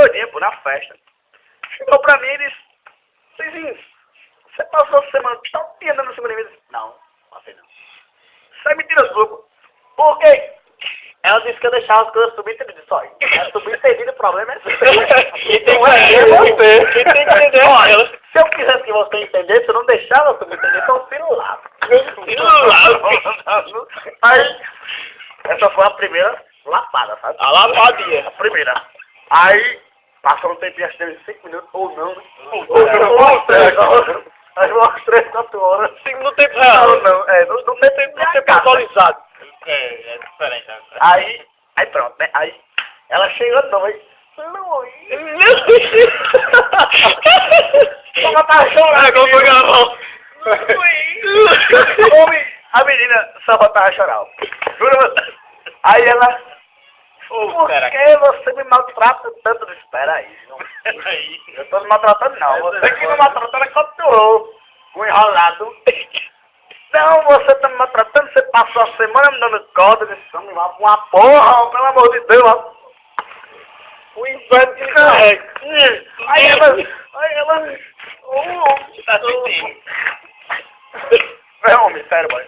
todinha, pô, na festa. Chegou pra mim e disse, Cizinho, você passou a semana todinha andando em cima de mim? Não, passei não. Isso é mentira sua, pô. Por quê? Ela disse que eu deixava as coisas subir e eu disse, olha, subir entendido, o problema é seu. Quem tem que entender é você. Quem tem que entender é ela. Se eu quisesse que você entendesse, eu não deixava subir entender, então tiro lá. Aí, essa foi a primeira lapada, sabe? A lapadinha. A primeira. Aí, passou um tempinho, acho que teve 5 minutos, ou não, né? Ou 3 horas. Aí, umas 3, 4 horas. No tempo real. Não tem tempo No tempo atualizado. É diferente. Aí pronto, né? Aí, ela chegou de novo, aí, ela tava chorando. Como foi que ela falou? A menina só faltava chorar. Aí ela, por que você me maltrata tanto? Espera aí, eu tô me maltratando não. Você que me maltratou, ela continuou com enrolado. Não, você tá me maltratando, você passou a semana me dando corda, desse homem lá, uma porra, pelo amor de Deus, ó. O inferno que carrega. Aí ela, Tá sentindo. é homem, sério, boy.